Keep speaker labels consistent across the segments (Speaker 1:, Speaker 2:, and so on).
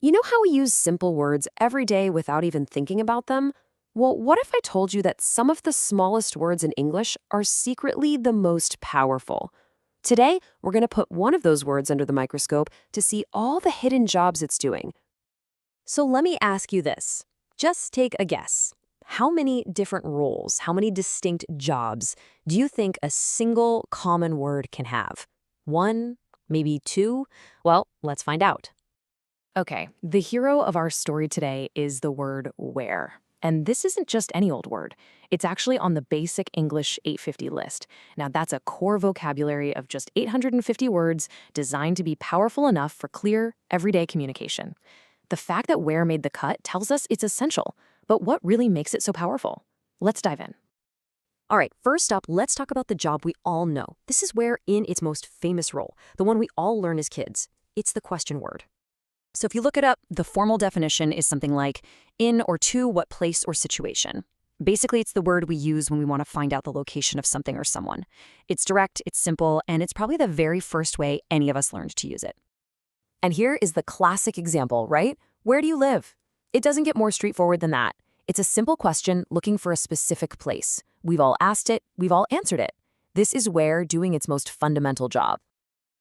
Speaker 1: You know how we use simple words every day without even thinking about them? Well, what if I told you that some of the smallest words in English are secretly the most powerful? Today, we're going to put one of those words under the microscope to see all the hidden jobs it's doing. So let me ask you this. Just take a guess. How many different roles, how many distinct jobs do you think a single common word can have? One? Maybe two? Well, let's find out. Okay, the hero of our story today is the word where. And this isn't just any old word. It's actually on the basic English 850 list. Now, that's a core vocabulary of just 850 words designed to be powerful enough for clear, everyday communication. The fact that where made the cut tells us it's essential. But what really makes it so powerful? Let's dive in. All right, first up, let's talk about the job we all know. This is where in its most famous role, the one we all learn as kids. It's the question word. So if you look it up, the formal definition is something like in or to what place or situation. Basically, it's the word we use when we want to find out the location of something or someone. It's direct, it's simple, and it's probably the very first way any of us learned to use it. And here is the classic example, right? Where do you live? It doesn't get more straightforward than that. It's a simple question looking for a specific place. We've all asked it, we've all answered it. This is where doing its most fundamental job.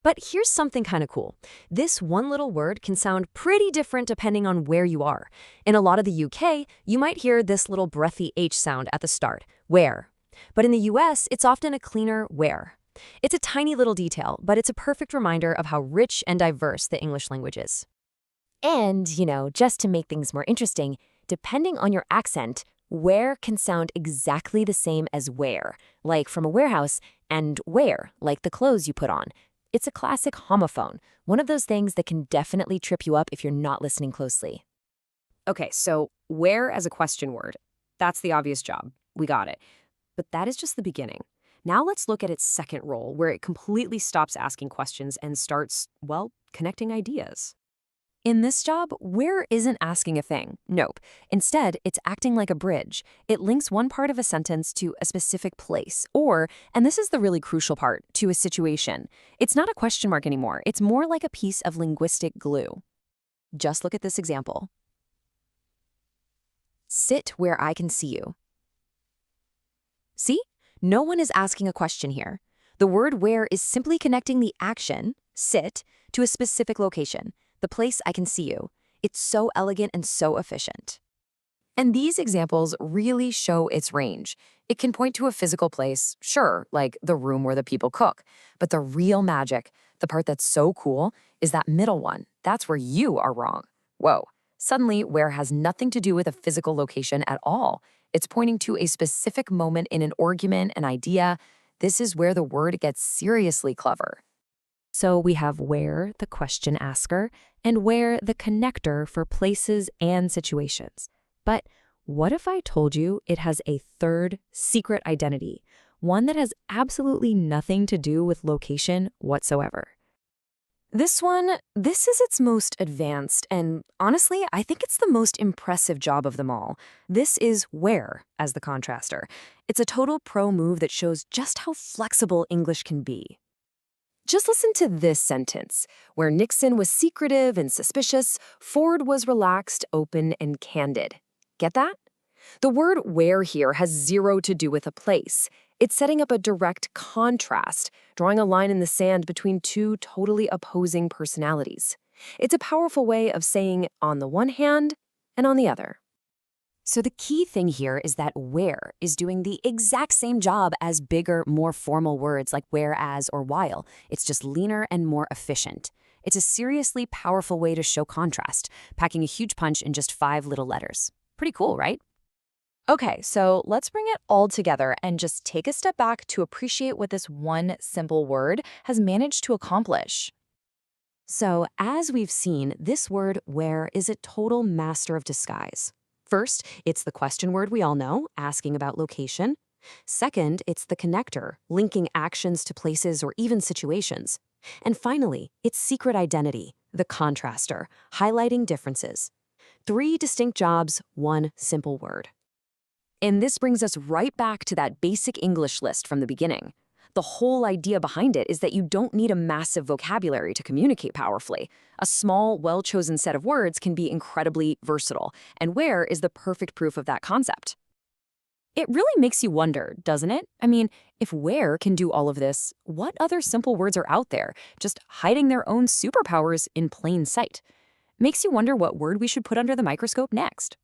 Speaker 1: But here's something kind of cool. This one little word can sound pretty different depending on where you are. In a lot of the UK, you might hear this little breathy H sound at the start, where. But in the US, it's often a cleaner where. It's a tiny little detail, but it's a perfect reminder of how rich and diverse the English language is. And, just to make things more interesting, depending on your accent, where can sound exactly the same as where, like from a warehouse, and where, like the clothes you put on. It's a classic homophone, one of those things that can definitely trip you up if you're not listening closely. Okay, so where as a question word. That's the obvious job. We got it. But that is just the beginning. Now let's look at its second role, where it completely stops asking questions and starts, well, connecting ideas. In this job, where isn't asking a thing. Nope. Instead, it's acting like a bridge. It links one part of a sentence to a specific place, or, and this is the really crucial part, to a situation. It's not a question mark anymore. It's more like a piece of linguistic glue. Just look at this example. Sit where I can see you. See? No one is asking a question here. The word where is simply connecting the action, sit, to a specific location. The place I can see you. It's so elegant and so efficient. And these examples really show its range. It can point to a physical place, sure, like the room where the people cook. But the real magic, the part that's so cool, is that middle one. That's where you are wrong. Whoa. Suddenly, where has nothing to do with a physical location at all. It's pointing to a specific moment in an argument, an idea. This is where the word gets seriously clever. So we have where, the question asker, and where, the connector for places and situations. But what if I told you it has a third secret identity, one that has absolutely nothing to do with location whatsoever? This is its most advanced, and honestly, I think it's the most impressive job of them all. This is where as the contraster. It's a total pro move that shows just how flexible English can be. Just listen to this sentence. Where Nixon was secretive and suspicious, Ford was relaxed, open, and candid. Get that? The word where here has zero to do with a place. It's setting up a direct contrast, drawing a line in the sand between two totally opposing personalities. It's a powerful way of saying on the one hand and on the other. So the key thing here is that where is doing the exact same job as bigger, more formal words like whereas or while. It's just leaner and more efficient. It's a seriously powerful way to show contrast, packing a huge punch in just 5 little letters. Pretty cool, right? Okay, so let's bring it all together and just take a step back to appreciate what this one simple word has managed to accomplish. So as we've seen, this word where is a total master of disguise. First, it's the question word we all know, asking about location. Second, it's the connector, linking actions to places or even situations. And finally, it's secret identity, the contraster, highlighting differences. 3 distinct jobs, 1 simple word. And this brings us right back to that basic English list from the beginning. The whole idea behind it is that you don't need a massive vocabulary to communicate powerfully. A small, well-chosen set of words can be incredibly versatile, and Ware is the perfect proof of that concept. It really makes you wonder, doesn't it? I mean, if Ware can do all of this, what other simple words are out there, just hiding their own superpowers in plain sight? Makes you wonder what word we should put under the microscope next.